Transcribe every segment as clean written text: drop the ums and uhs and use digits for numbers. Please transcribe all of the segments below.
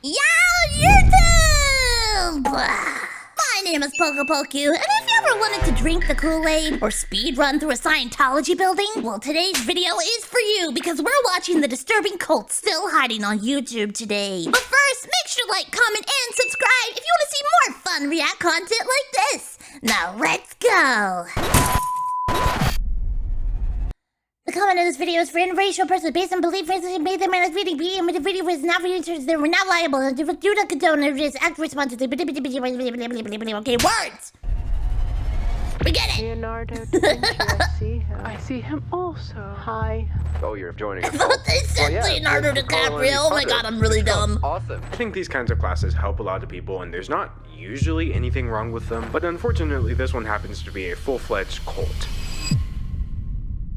Yo, YouTube! My name is Pokyu, and if you ever wanted to drink the Kool-Aid or speed run through a Scientology building, well, today's video is for you because we're watching the disturbing cult still hiding on YouTube today. But first, make sure to like, comment, and subscribe if you want to see more fun react content like this. Now let's go! The comment of this video is for any racial person based on belief, made them in this video, and the video is not for you, they were not liable, and do not condone or just act responsibly. Okay, words! We get it! Leonardo da Vinci, I see him. I see him also. Hi. Oh, you're joining I us. thought they said Leonardo DiCaprio. Oh my god, I'm really dumb. Awesome. I think these kinds of classes help a lot of people, and there's not usually anything wrong with them, but unfortunately this one happens to be a full-fledged cult.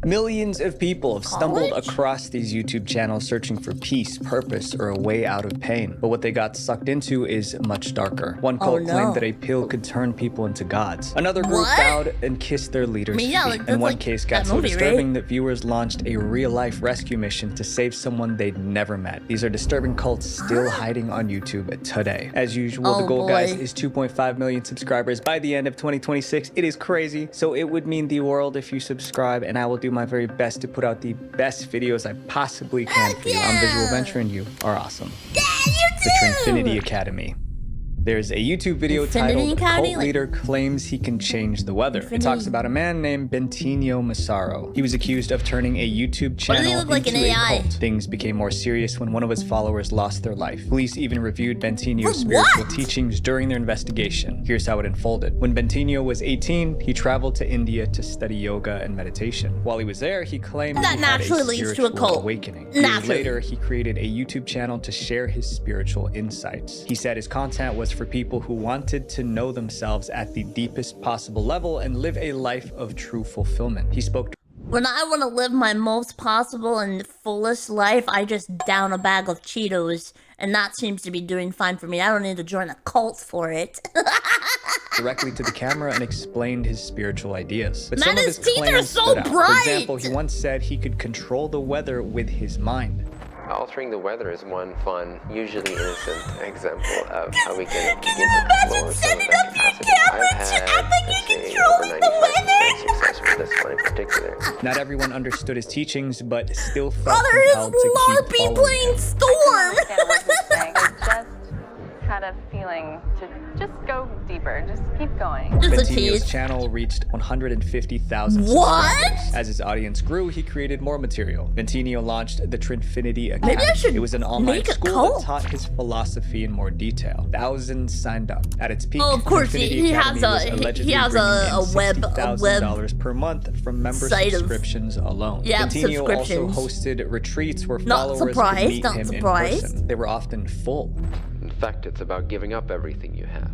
Millions of people have stumbled College? across these YouTube channels searching for peace, purpose, or a way out of pain. But what they got sucked into is much darker. One cult claimed that a pill could turn people into gods. Another group bowed and kissed their leader's feet. And one case got so disturbing that viewers launched a real-life rescue mission to save someone they'd never met. These are disturbing cults still hiding on YouTube today. As usual, the goal, guys, is 2.5 million subscribers by the end of 2026. It is crazy, so it would mean the world if you subscribe, and I will do my very best to put out the best videos I possibly can for you. I'm visualventure, and you are awesome. Yeah, you The Trinfinity Academy. There's a YouTube video titled "Cult Leader Claims He Can Change the Weather." It talks about a man named Bentinho Massaro. He was accused of turning a YouTube channel into a cult. Things became more serious when one of his followers lost their life. Police even reviewed Bentinho's spiritual teachings during their investigation. Here's how it unfolded. When Bentinho was 18, he traveled to India to study yoga and meditation. While he was there, he claimed that he had a spiritual awakening. Years later, he created a YouTube channel to share his spiritual insights. He said his content was for people who wanted to know themselves at the deepest possible level and live a life of true fulfillment. He spoke to when I want to live my most possible and fullest life, I just down a bag of Cheetos, and that seems to be doing fine for me. I don't need to join a cult for it. directly to the camera and explained his spiritual ideas. But Man, some of his his teeth are claims so stood out. bright! For example, he once said he could control the weather with his mind. Altering the weather is one fun, usually innocent example of how we can Can begin you to imagine explore some setting of that up your capacity. camera I've to had, act like let's you're say, controlling over the 95% success with this one in particular. Not everyone understood his teachings, but still felt Brother is compelled to keep LARPing following playing him. Storm! I just had a feeling to just go deeper, just keep going. Bentinho's channel reached 150,000 subscribers. As his audience grew, he created more material. Bentinho launched the Trinfinity Academy. Maybe I should It was an online make a school cult. that taught his philosophy in more detail. Thousands signed up. At its peak, Oh, of course, Trinfinity he has Academy was a allegedly a web $60,000 per month from member site of- subscriptions alone. Yeah, Bentinho also subscriptions. hosted retreats where Not followers could surprised, meet not him surprised. in person. They were often full. In fact, it's about giving up everything you have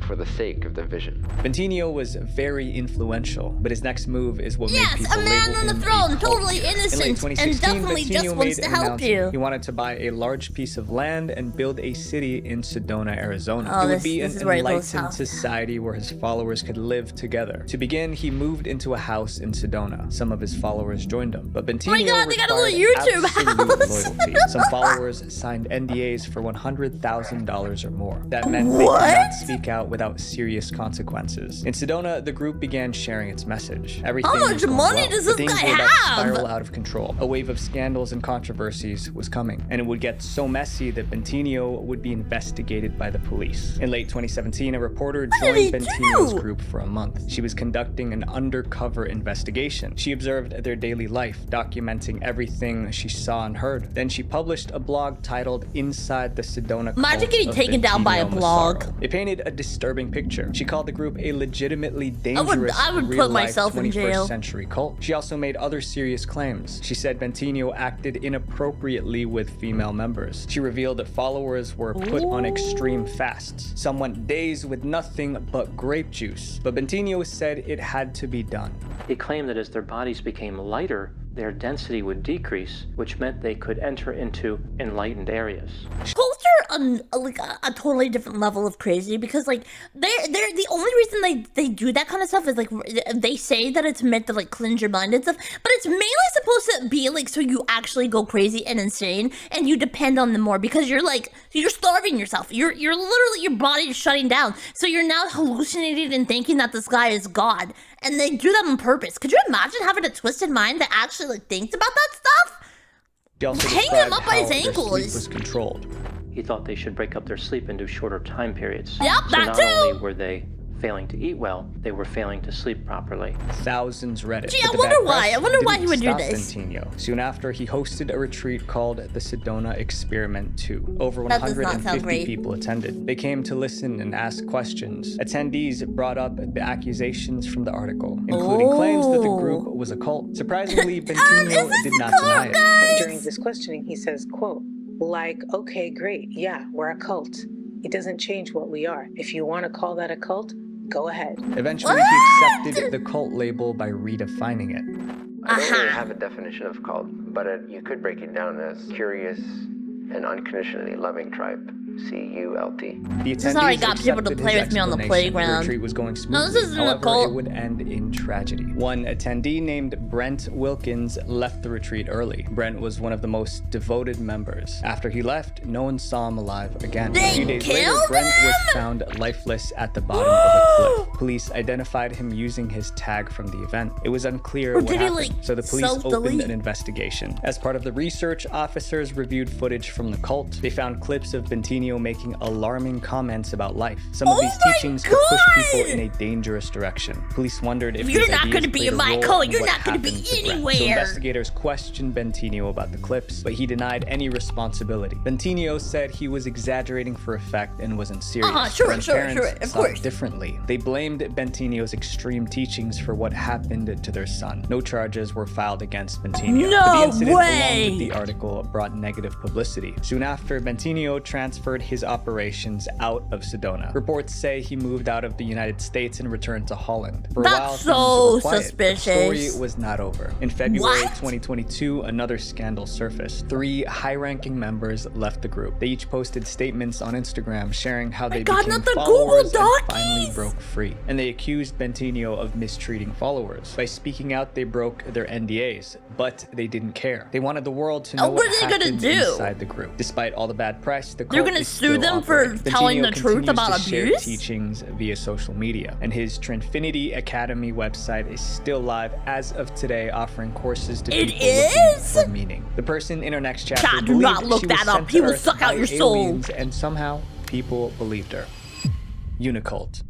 for the sake of the vision. Bentinho was very influential, but his next move is what made Yes, people a man label on the him throne, a cult totally leader. innocent, In late and 2016, definitely just Bentinho wants made to an help announcement. you. He wanted to buy a large piece of land and build a city in Sedona, Arizona. Oh, it would this be an is where he goes enlightened out. society where his followers could live together. To begin, he moved into a house in Sedona. Some of his followers joined him, but Bentinho Oh my god, they got a little required YouTube absolute house. loyalty. Some followers signed NDAs for $100,000 or more. That meant they could What? not speak out without serious consequences. In Sedona, the group began sharing its message. Everything How much was going money well, does but this things guy were about to have? spiral out of control. A wave of scandals and controversies was coming, and it would get so messy that Bentinho would be investigated by the police. In late 2017, a reporter did he joined Bentinho's do? group for a month. She was conducting an undercover investigation. She observed their daily life, documenting everything she saw and heard. Then she published a blog titled "Inside the Sedona Imagine Cult getting of taken down by a Bentinho blog. Massaro." It painted a disturbing picture. She called the group a legitimately dangerous I would put real-life myself in 21st jail. century cult. She also made other serious claims. She said Bentinho acted inappropriately with female members. She revealed that followers were put on extreme fasts. Some went days with nothing but grape juice. But Bentinho said it had to be done. He claimed that as their bodies became lighter, their density would decrease, which meant they could enter into enlightened areas. Culture a totally different level of crazy, because like they're the only reason they do that kind of stuff is like they say that it's meant to like cleanse your mind and stuff, but it's mainly supposed to be like so you actually go crazy and insane and you depend on them more, because you're starving yourself. You're literally, your body is shutting down, so you're now hallucinating and thinking that this guy is God, and they do that on purpose. Could you imagine having a twisted mind that actually like thinks about that stuff? Hang him up by his ankles. Sleep was controlled. He thought they should break up their sleep into shorter time periods. Yep, so that not too. only were they failing to eat well, they were failing to sleep properly. Thousands read it. Gee, I wonder why he would do this. Bentinho. Soon after, he hosted a retreat called the Sedona Experiment 2. Over That does not sound 150 great. people attended. They came to listen and ask questions. Attendees brought up the accusations from the article, including claims that the group was a cult. Surprisingly, Bentinho did not deny it. During this questioning, he says, quote, like, okay, great, yeah, we're a cult. It doesn't change what we are. If you want to call that a cult, go ahead. Eventually, he accepted the cult label by redefining it. I don't really have a definition of cult, but you could break it down as curious and unconditionally loving tribe. CULT. The This is how I attendees got people to accepted play his with me on the explanation. playground. The retreat was going smoothly. No, this isn't a However, cult. it would end in tragedy. One attendee named Brent Wilkins left the retreat early. Brent was one of the most devoted members. After he left, no one saw him alive again. They A few days later, killed Brent him? was found lifeless at the bottom of a cliff. Police identified him using his tag from the event. It was unclear Or what did he, happened, like, so the police opened self-delete? an investigation. As part of the research, officers reviewed footage from the cult. They found clips of Bentinho making alarming comments about life. Some of Oh these my teachings could push people God! in a dangerous direction. Police wondered if You're these not ideas gonna be played in a my role cult. in You're what not gonna be happened to Brent. So anywhere. investigators questioned Bentinho about the clips, but he denied any responsibility. Bentinho said he was exaggerating for effect and wasn't serious. Sure, Brent's sure, parents of saw it course. differently. They blamed Bentinho's extreme teachings for what happened to their son. No charges were filed against Bentinho. No But the incident, way! along with the article, brought negative publicity. Soon after, Bentinho transferred his operations out of Sedona. Reports say he moved out of the United States and returned to Holland. For a That's while, so things were quiet, but the story suspicious. was not over. In February What? 2022, another scandal surfaced. 3 high-ranking members left the group. They each posted statements on Instagram sharing how they God, became not the followers Google and finally Docies! broke free. And they accused Bentinho of mistreating followers. By speaking out, they broke their NDAs, but they didn't care. They wanted the world to know what are what they gonna happened do? inside the group. Despite all the bad press, the They're cult gonna is sue still them for operating. telling Bentinho the truth continues about to share abuse? teachings via social media, and his Trinfinity Academy website is still live as of today, offering courses to It people is? looking for meaning. The person in our next chapter Chat, do not believed look she that was up. sent He to will Earth suck out by your soul. aliens, and somehow people believed her. Unicult.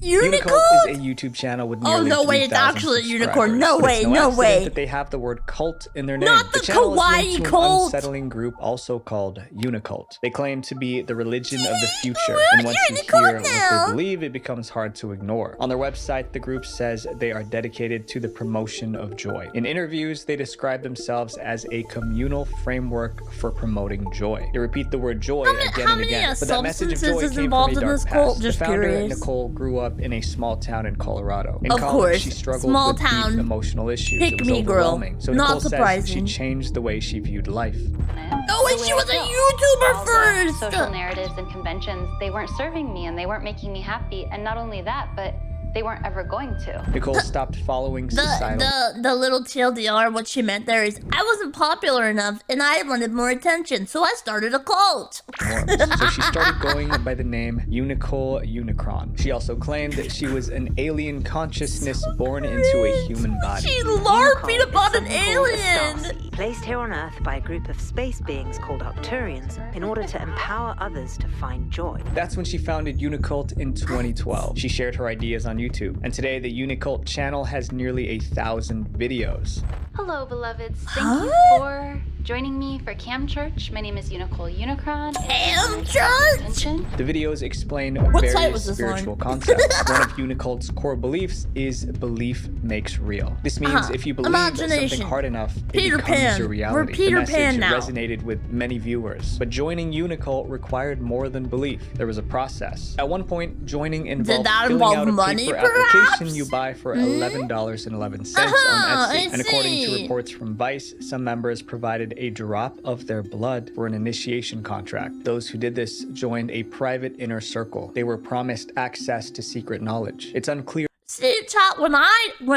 Unicult? is a YouTube channel with Oh, nearly no way, it's 3,000 actually a unicorn. subscribers. No But way, it's no accident way. that they have the word cult in their name. Not the channel is kawaii linked to an cult. unsettling group also called Unicult. They claim to be the religion of the future, and once you Unicult hear what now. they believe, it becomes hard to ignore. On their website, the group says they are dedicated to the promotion of joy. In interviews, they describe themselves as a communal framework for promoting joy. They repeat the word joy again how and many, again, but that message of substances joy is came involved from a in dark this past. cult? The Just founder, curious. Nicole, grew up in a small town in Colorado. In Of college, course, she struggled small with deep town. emotional issues. Pick It was me, girl. overwhelming. So Not Nicole says surprising. she changed the way she viewed life. No way, she was a YouTuber All the first! social narratives and conventions, they weren't serving me and they weren't making me happy. And not only that, but they weren't ever going to. Nicole stopped following societal The little TLDR, what she meant there is, I wasn't popular enough and I wanted more attention, so I started a cult. norms. So she started going by the name Unicole Unicron. She also claimed that she was an alien consciousness born into a human body. She LARPing Unicron about is an something called a alien! starseed, placed here on Earth by a group of space beings called Arcturians in order to empower others to find joy. That's when she founded Unicult in 2012. She shared her ideas on YouTube, and today the Unicult channel has nearly 1,000 videos. Hello, beloveds. Thank you for joining me for Cam Church. My name is Unicole Unicron. Cam Church? Attention. The videos explain What site various was this spiritual on? concepts. One of Unicult's core beliefs is belief makes real. This means if you believe Imagination. something hard enough, it Peter becomes Pan. your We're reality. Peter the message Pan now. resonated with many viewers, but joining Unicult required more than belief. There was a process. At one point, joining involved that filling involve out a money, paper perhaps? application you buy for $11.11 on I Etsy. And according to see. reports from Vice, some members provided a drop of their blood for an initiation contract. Those who did did this joined a private inner circle. They were promised access to secret knowledge. It's unclear. See, chat, when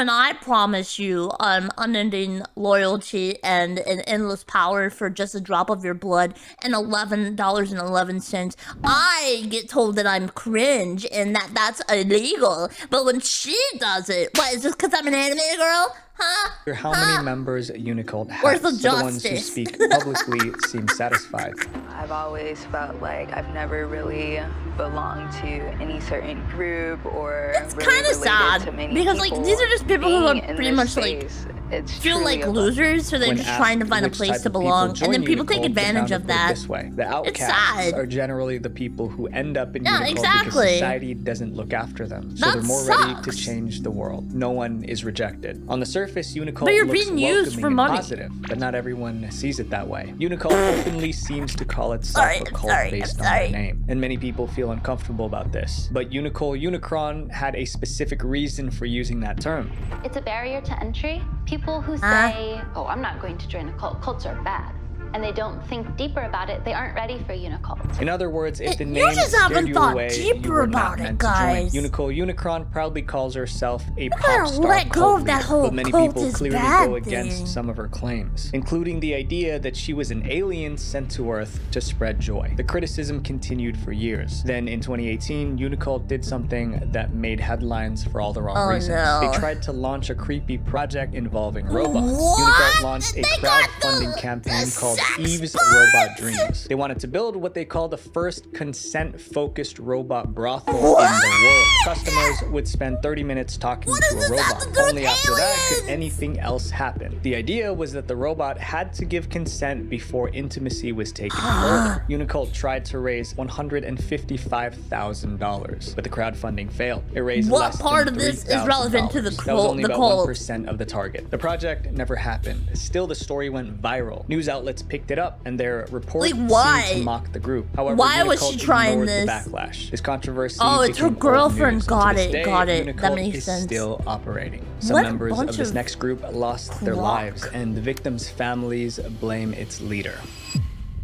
I promise you unending loyalty and an endless power for just a drop of your blood and $11.11, I get told that I'm cringe and that's illegal. But when she does it, what, is this because I'm an anime girl? Huh? How many members Unicult has? Where's the The ones who justice? speak publicly seem satisfied. I've always felt like I've never really belonged to any certain group or It's really kind of related sad to many because like people. these are just people who are Being in pretty this much like space, it's feel truly like a losers, so they're When just asked trying to find a which place type to of people belong, and join then people take Unicult, the advantage founder of put it that. This way, the It's outcasts sad. are generally the people who end up in Yeah, Unicult exactly. because society doesn't look after them. So That they're more ready to sucks. change the world. No one is rejected. On the surface, Unicult But you're looks being used welcoming for and money. positive, but not everyone sees it that way. Unicult openly seems to call itself Sorry, a I'm cult sorry, based I'm on their sorry. name, and many people feel uncomfortable about this. But Unicron had a specific reason for using that term. It's a barrier to entry. People who say, oh, I'm not going to join a cult. Cults are bad. And they don't think deeper about it. They aren't ready for Unicult. In other words, if the You name just scared haven't you thought away, deeper you were not about it, meant guys. to join. Unicron proudly calls herself a pop gotta star let go cult of that leader, whole but many cult people is clearly bad go against thing. some of her claims, including the idea that she was an alien sent to Earth to spread joy. The criticism continued for years. Then in 2018, Unicult did something that made headlines for all the wrong reasons. no. They tried to launch a creepy project involving robots. What? Unicult launched a They got crowdfunding the campaign called sex Eve's bots? Robot Dreams. They wanted to build what they call the first consent-focused robot brothel in the world. Customers would spend 30 minutes talking What to does a this have robot. to do with Only after that could aliens? anything else happen. The idea was that the robot had to give consent before intimacy was taken further. Unicult tried to raise $155,000, but the crowdfunding failed. It raised What less part than of this is $3,000. relevant to the That was cult- only the about cult? 1% of the target. The project never happened. Still, the story went viral. News outlets picked it up, and their reports Like, why? seemed to mock the group. However, Why was Unicult she trying ignored this? the backlash. This controversy Oh, it's her became old girlfriend. news, and Got to this it, day, got it. That Unicult makes is sense. still operating. Some What a members bunch of this of next group lost their clock. lives, and the victims' families blame its leader.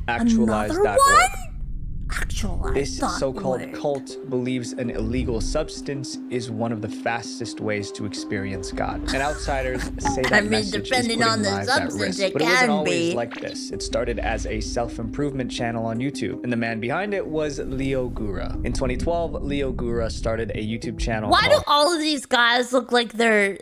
Another Actualize.org. one? Actualize. This so-called cult believes an illegal substance is one of the fastest ways to experience God. And outsiders say that I mean, message depending is on putting the lives at substance, risk. it But it wasn't can always be. like this. It started as a self-improvement channel on YouTube, and the man behind it was Leo Gura. In 2012, Leo Gura started a YouTube channel Why do called all of these guys look like they're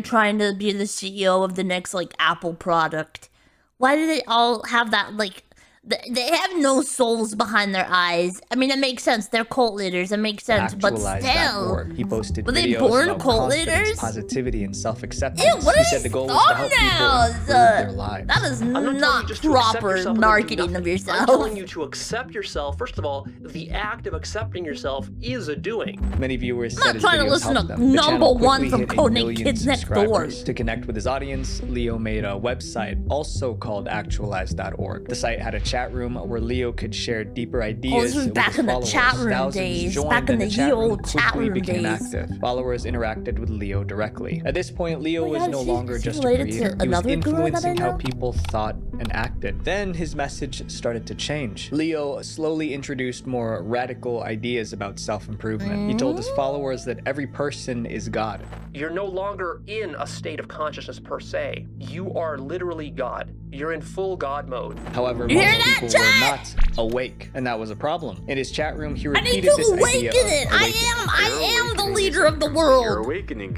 trying to be the CEO of the next like Apple product? Why do they all have that like? They have no souls behind their eyes. I mean, it makes sense. They're cult leaders. It makes sense. But still, Actualize.org. He posted were they videos born about cult confidence, leaders? positivity, and self-acceptance. Ew, what He are said these the goal was to help people thumbnails? improve their lives. That is I'm telling not you just to accept proper yourself and then do marketing of nothing. yourself. I'm telling you to accept yourself. First of all, the act of accepting yourself is a doing. Many viewers I'm said not his trying to videos listen helped to them. The number channel one quickly from hit 1 Codename million Kids Next Door. subscribers. To connect with his audience, Leo made a website also called Actualize.org. The site had a chat room where Leo could share deeper ideas this was with back his in the followers. chat room Thousands days, joined, back in and the chat ye room old chat quickly room became days. active. Followers interacted with Leo directly. At this point, Leo Oh my was God, no is he- longer is he just a related to creator. He was another guru that I influencing how know? people thought and acted. Then his message started to change. Leo slowly introduced more radical ideas about self-improvement. He told his followers that every person is God. You're no longer in a state of consciousness per se. You are literally God. You're in full God mode. However, You hear most that, people chat? were not awake, and that was a problem. In his chat room, he I need repeated to this idea awaken of it. I am the leader of the world. Your awakening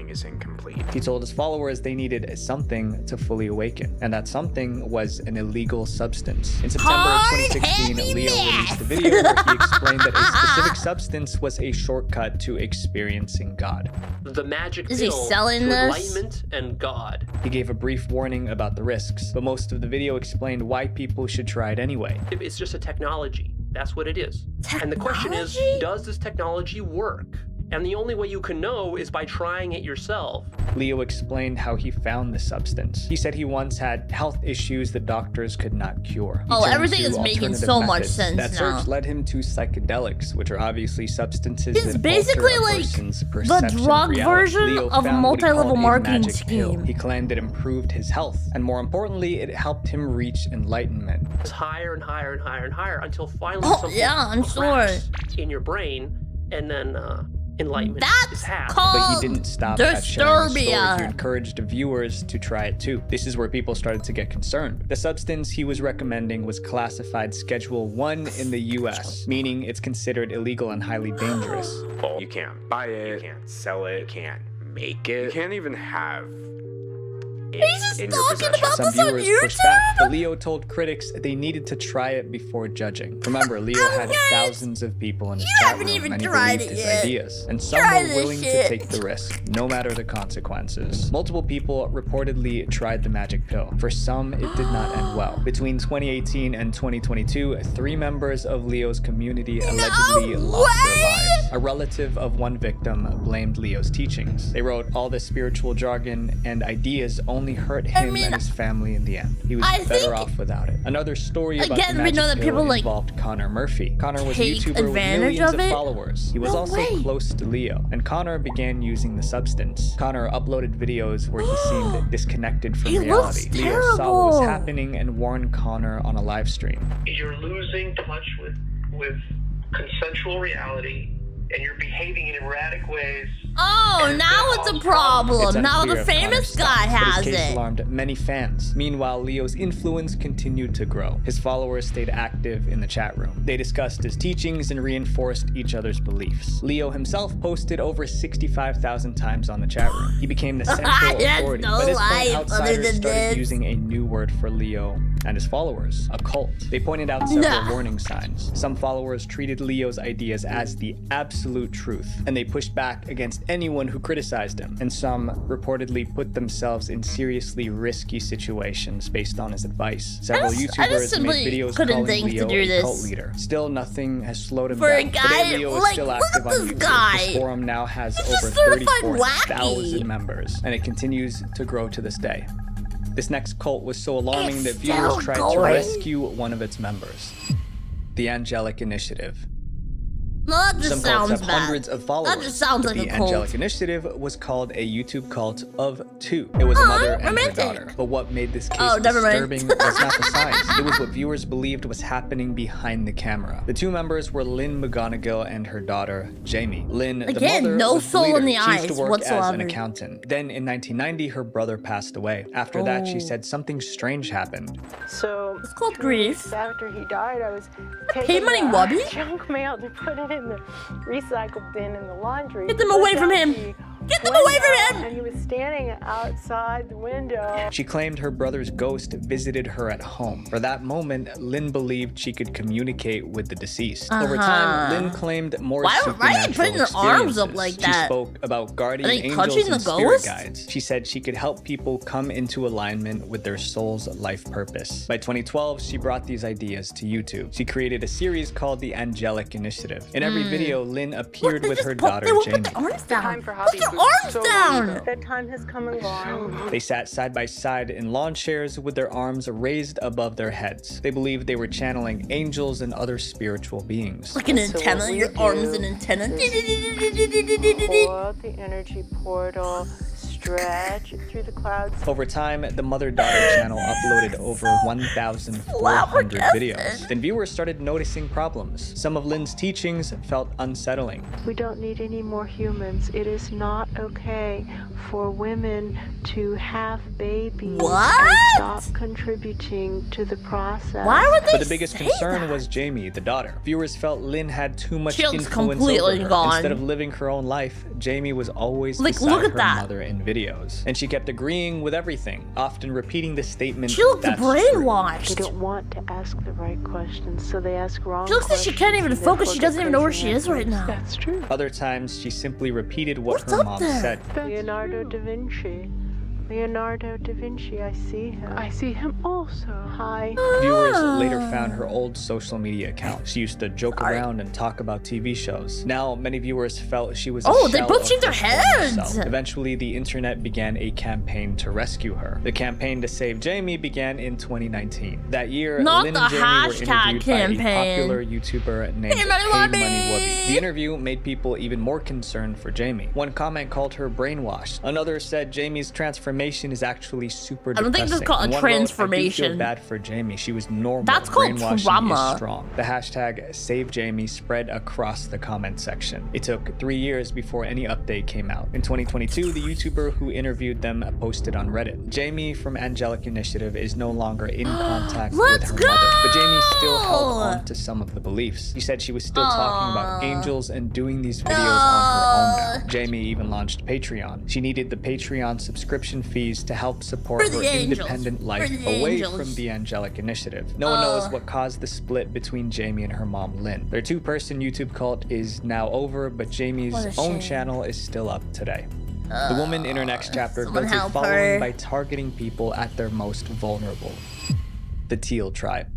is incomplete. He told his followers they needed something to fully awaken, and that something was an illegal substance. In September of Hard 2016, heavy Leo released a meth. video where he explained that a specific substance was a shortcut to experiencing God. The magic Is he pill selling to this? enlightenment and God. He gave a brief warning about the risks, but most of the video explained why people should try it anyway. It's just a technology. That's what it is. And the question is, Technology? does this technology work? And the only way you can know is by trying it yourself. Leo explained how he found the substance. He said he once had health issues that doctors could not cure. He turned everything to is making alternative so much methods. sense That now. search led him to psychedelics, which are obviously substances It's that basically alter a like person's the perception of drug reality. version Leo of a found what he multi-level called a marketing magic pill. scheme. He claimed it improved his health, and more importantly, it helped him reach enlightenment. It's higher and higher and higher and higher until finally Oh, something yeah, I'm cracks in your brain, and then enlightenment is That's had. But called he didn't stop at sharing the story. He Disturbia. encouraged viewers to try it too. This is where people started to get concerned. The substance he was recommending was classified Schedule 1 in the US, meaning it's considered illegal and highly dangerous. Well, you can't buy it, you can't sell it, you can't make it, you can't even have it He's in just your talking possession. about Some this on viewers pushed back, but YouTube? Leo told critics they needed to try it before judging. Remember, Leo had thousands of people in his chat haven't room, even and he tried believed it his yet. ideas, and some Try were this willing shit. to take the risk, no matter the consequences. Multiple people reportedly tried the magic pill. For some, it did not end well. Between 2018 and 2022, 3 members of Leo's community allegedly lost their lives. A relative of one victim blamed Leo's teachings. They wrote all the spiritual jargon and ideas only hurt him and his family in the end. He was I think- better off without it. Another story about Again, the we magic know that pill people, like, involved Connor Murphy. Connor was a take YouTuber with advantage millions of of it? followers. He was No also way. close to Leo, and Connor began using the substance. Connor uploaded videos where he seemed disconnected from He reality. looks Leo saw what was terrible. happening and warned Connor on a live stream. You're losing touch with consensual reality, and you're behaving in erratic ways. Oh, now it's a problem. It's Now unclear the if Connor famous stopped, guy but has his case it. alarmed many fans. Meanwhile, Leo's influence continued to grow. His followers stayed active in the chat room. They discussed his teachings and reinforced each other's beliefs. Leo himself posted over 65,000 times on the chat room. He became the central That's authority. no By this life point, other outsiders than started this. using a new word for Leo and his followers, a cult. They pointed out several warning signs. Some followers treated Leo's ideas as the absolute truth, and they pushed back against anyone who criticized him. And some reportedly put themselves in seriously risky situations based on his advice. Several I just YouTubers simply made videos couldn't calling think to Leo do a this. cult leader. Still, nothing has slowed him For a down. guy- Today, Leo is like, still look active at on this YouTube. guy. His forum now has He's over just certified 34,000 wacky. members, and it continues to grow to this day. This next cult was so alarming that It's viewers still tried to going. rescue one of its members. The Angelic Initiative. No, that just Some cults sounds have bad. hundreds of followers. That just sounds like the a cult. Angelic Initiative was called a YouTube cult of 2. It was a mother and her romantic. daughter. But what made this case Oh, never mind. disturbing was not the science. It was what viewers believed was happening behind the camera. The 2 members were Lynn McGonigal and her daughter, Jamie. Lynn, the Again, mother, no was the soul leader. in the She used eyes to work as whatsoever. an accountant. Then in 1990, her brother passed away. After that, she said something strange happened. So It's called grief. after he died, I was Hey, taking money, the Wubby. junk mail to put it in the recycle bin in the laundry. Get them away Looked from out him. the Get them away from window, him. And he was standing outside the window. She claimed her brother's ghost visited her at home. For that moment, Lynn believed she could communicate with the deceased. Over time, Lynn claimed more Why are you supernatural putting her arms up experiences. like She that? spoke about guardian Are they angels touching and the spirit ghost? guides. She said she could help people come into alignment with their soul's life purpose. By 2012, she brought these ideas to YouTube. She created a series called the Angelic Initiative. In every video, Lynn appeared with her daughter, They will Jamie. put their arms down. Time for Put hobbies their was arms so down. That time has come and gone. They sat side by side in lawn chairs with their arms raised above their heads. They believed they were channeling angels and other spiritual beings. Like an So antenna. what we Your arm's do an antenna. Pour out the energy portal, stretch it through the clouds. Over time, the mother-daughter channel uploaded over 1,400 videos. Then viewers started noticing problems. Some of Lynn's teachings felt unsettling. We don't need any more humans. It is not okay for women to have babies What? and stop contributing to the process. Why would they But the biggest say concern that? was Jamie, the daughter. Viewers felt Lynn had too much She looks influence completely over her. gone. Instead of living her own life, Jamie was always Like, beside look at her that. mother in videos. And she kept agreeing with everything, often repeating the statement, She looks "That's brainwashed. They don't want to ask the right questions, so they ask wrong She looks like she can't even questions, and focus. She therefore doesn't even know where get she is right now. That's true. Other times, she simply repeated what What's her up mom there? said. Leonardo da Vinci Leonardo da Vinci, I see him. I see him also. Hi. Viewers later found her old social media account. She used to joke around and talk about TV shows. Now, many viewers felt she was they both shaved their heads! Eventually, the internet began a campaign to rescue her. The campaign to save Jamie began in 2019. That year, Lynn and Jamie were interviewed by a popular YouTuber named Hey Money Wubby. The interview made people even more concerned for Jamie. One comment called her brainwashed. Another said Jamie's transformation is actually super depressing. I don't think this is called a transformation. I feel bad for Jamie. She was normal. That's called trauma. Is strong. The hashtag Save Jamie spread across the comment section. It took 3 years before any update came out. In 2022, the YouTuber who interviewed them posted on Reddit. Jamie from Angelic Initiative is no longer in contact with her mother, but Jamie still held on to some of the beliefs. She said she was still talking about angels and doing these videos on her own now. Jamie even launched Patreon. She needed the Patreon subscription fees to help support her independent life away from the Angelic Initiative. No one knows what caused the split between Jamie and her mom, Lynn. Their two-person YouTube cult is now over, but Jamie's own channel is still up today. The woman in her next chapter built a following by targeting people at their most vulnerable. The Teal Tribe.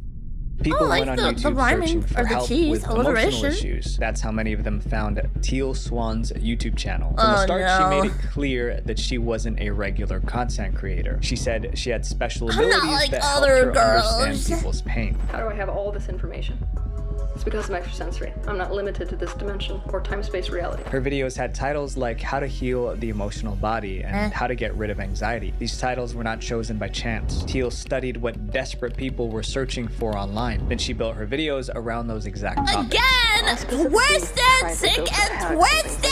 People went on YouTube searching for help with emotional issues. That's how many of them found Teal Swan's YouTube channel. From the start, she made it clear that she wasn't a regular content creator. She said she had special abilities that helped her understand people's pain. How do I have all this information? It's because I'm extrasensory. I'm not limited to this dimension or time-space reality. Her videos had titles like How to Heal the Emotional Body and How to Get Rid of Anxiety. These titles were not chosen by chance. Teal studied what desperate people were searching for online. Then she built her videos around those exact topics. Again! Twisted! Sick and twisted!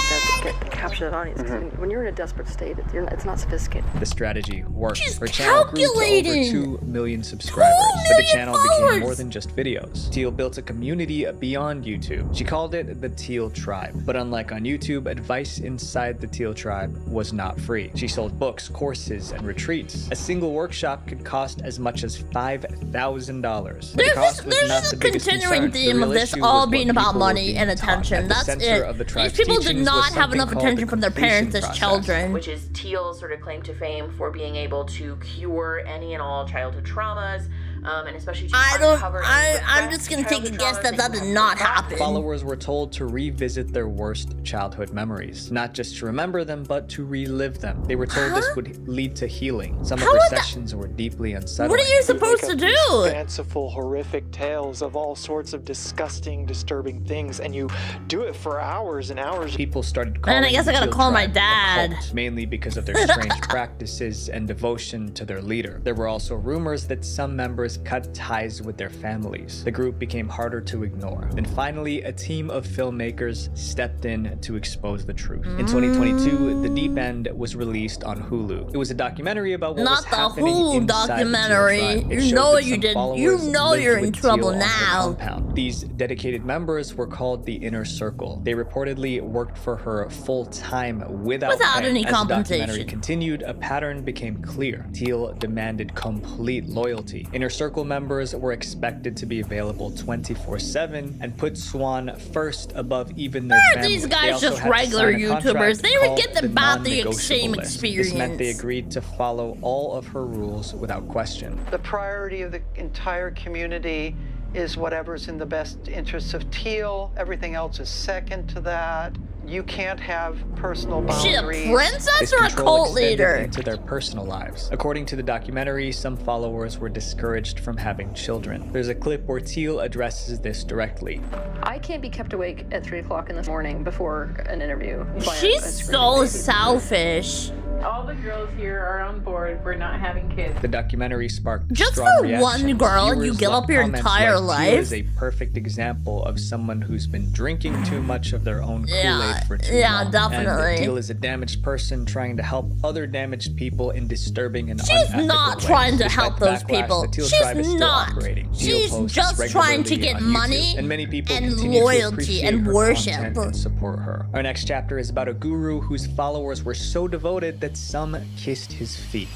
Capture that audience. When you're in a desperate state, it's not sophisticated. The strategy worked. Her channel grew to over 2 million subscribers, but the channel became more than just videos. Teal built a community beyond YouTube. She called it the Teal Tribe. But unlike on YouTube, advice inside the Teal Tribe was not free. She sold books, courses, and retreats. A single workshop could cost as much as $5,000. There's just a continuing theme of this all being about money and attention. That's it. These people did not have enough attention from their parents as children. Which is Teal's sort of claim to fame for being able to cure any and all childhood traumas. And especially I'm just gonna take a guess that did not happen. Followers were told to revisit their worst childhood memories, not just to remember them, but to relive them. They were told this would lead to healing. Some of her sessions were deeply unsettling. What are you supposed to do? Fanciful, horrific tales of all sorts of disgusting, disturbing things, and you do it for hours and hours. People started calling. And I guess I gotta call my dad. Cult, mainly because of their strange practices and devotion to their leader. There were also rumors that some members cut ties with their families. The group became harder to ignore. And finally, a team of filmmakers stepped in to expose the truth. In 2022, The Deep End was released on Hulu. It was a documentary about what was happening inside the Teal Tribe. You know you didn't. You know you're in trouble now. These dedicated members were called the Inner Circle. They reportedly worked for her full-time without pay. any compensation. As the documentary continued, a pattern became clear. Teal demanded complete loyalty. Inner Circle members were expected to be available 24/7 and put Swan first above even their family. These guys just regular YouTubers. They would get about the same experience. This meant they agreed to follow all of her rules without question. The priority of the entire community is whatever's in the best interests of Teal. Everything else is second to that. You can't have personal boundaries. She a princess or a cult leader? Into their personal lives. According to the documentary, some followers were discouraged from having children. There's a clip where Teal addresses this directly. I can't be kept awake at 3 o'clock in the morning before an interview. She's so selfish. All the girls here are on board. We're not having kids. The documentary sparked just strong for reactions. one girl, Viewers you give up your entire life. Teal is a perfect example of someone who's been drinking too much of their own Kool-Aid for too long. Yeah, definitely. And Teal is a damaged person trying to help other damaged people in disturbing and She's not trying to help those people. She's not. She's just trying to get money and many people and loyalty and worship and support her. Our next chapter is about a guru whose followers were so devoted that some kissed his feet.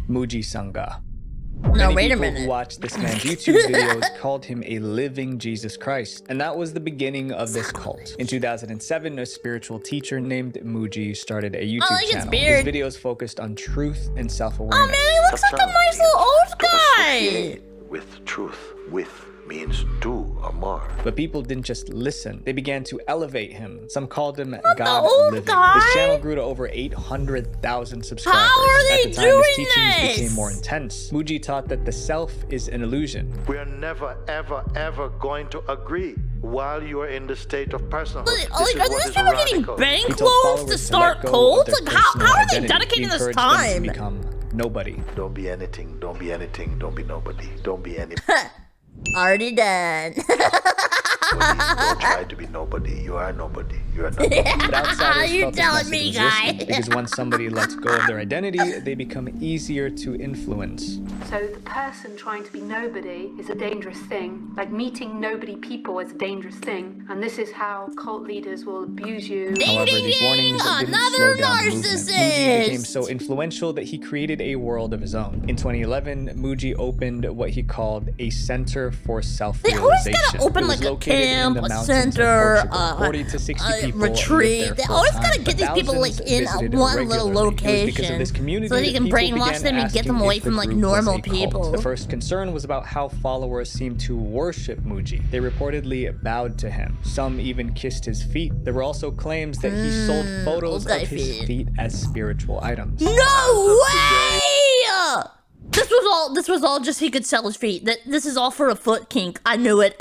Muji Sangha. No, Many wait a people minute. who watched this man's YouTube videos called him a living Jesus Christ, and that was the beginning of this cult. In 2007, a spiritual teacher named Muji started a YouTube channel. His videos focused on truth and self-awareness. Oh man, he looks like a nice little old guy. With truth, with means do or more. But people didn't just listen. They began to elevate him. Some called him God living. Guy? His channel grew to over 800,000 subscribers. How are they At the time, doing his teachings this? became more intense. Muji taught that the self is an illusion. We are never, ever, ever going to agree while you are in the state of personhood. Are these people getting bank loans to start cults? Like, how are they dedicating this time? To become nobody. Don't be anything, don't be anything, don't be nobody, don't be any. Already done. Don't try to be nobody. You are nobody. You are nobody. But outsiders You're felt this telling message me, was guy. risky, because once somebody lets go of their identity, they become easier to influence. So the person trying to be nobody is a dangerous thing. Like meeting nobody people is a dangerous thing. And this is how cult leaders will abuse you. However, these warnings didn't slow down the movement. Muji became so influential that he created a world of his own. In 2011, Muji opened what he called a Center for Self-Realization. They always gotta open It was like a located in camp, the a mountains of center, Portugal. 40 to 60 people retreat. lived They there always full-time, gotta get but these people like thousands in visited one little regularly. It was because of location this community so they that can people brainwash began them and get them asking away if from the like group was normal a cult. people. The first concern was about how followers seemed to worship Muji. They reportedly bowed to him. Some even kissed his feet. There were also claims that he sold photos of his feet as spiritual items. No way! This was all just he could sell his feet. This is all for a foot kink. I knew it.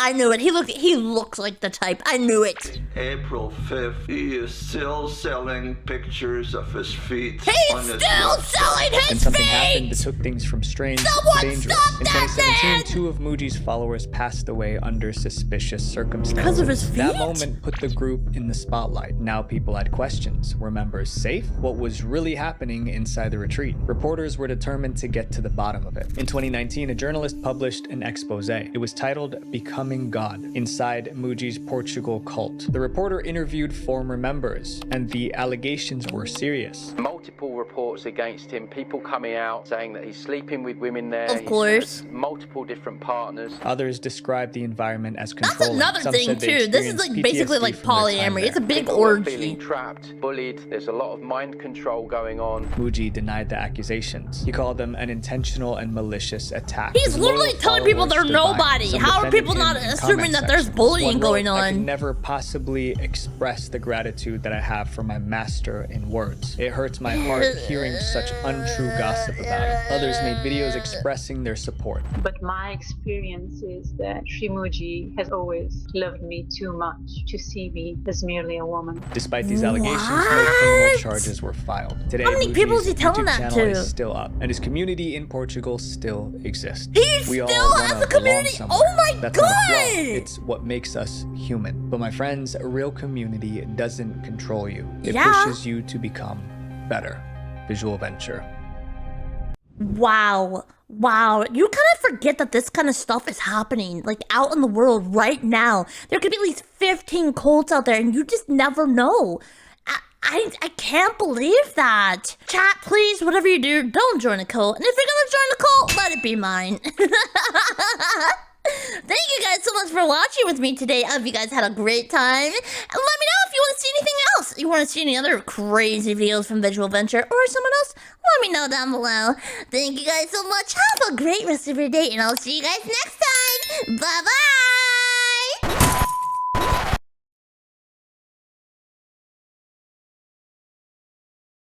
He looks like the type. I knew it. April 5th, he is still selling pictures of his feet. He's still selling his And something feet! happened that took things from strange to dangerous. In 2017, 2 of Muji's followers passed away under suspicious circumstances. Because of his feet? That moment put the group in the spotlight. Now people had questions. Were members safe? What was really happening inside the retreat? Reporters were determined to get to the bottom of it. In 2019, a journalist published an expose. It was titled Becoming God Inside Muji's Portugal Cult. The reporter interviewed former members, and the allegations were serious. Multiple reports against him, people coming out saying that he's sleeping with women there. Of course. Multiple different partners. Others described the environment as controlling. That's another thing too. This is like basically like polyamory. It's a big People are orgy. feeling trapped, bullied. There's a lot of mind control going on. Muji denied the accusations. He called them an intentional and malicious attack. He's literally telling people they're nobody. How are people not assuming that there's bullying going on? I can never possibly express the gratitude that I have for my master in words. It hurts my heart hearing such untrue gossip about him. Others made videos expressing their support. But my experience is that Shimuji has always loved me too much to see me as merely a woman. Despite these allegations, no criminal charges were filed. Today, How many people is he Muji's telling YouTube that channel to? is still up, and his community in Portugal still exists. He We all still wanna has a belong community? somewhere. Oh my That's not a flaw. God! It's what makes us human. But my friends, a real community doesn't control you. It Yeah. pushes you to become better. Visual Venture. Wow. You kind of forget that this kind of stuff is happening, like, out in the world right now. There could be at least 15 cults out there, and you just never know. I can't believe that. Chat, please, whatever you do, don't join a cult. And if you're gonna join a cult, let it be mine. Thank you guys so much for watching with me today. I hope you guys had a great time. And let me know if you want to see anything else. You want to see any other crazy videos from Visual Venture or someone else? Let me know down below. Thank you guys so much. Have a great rest of your day, and I'll see you guys next time. Bye-bye.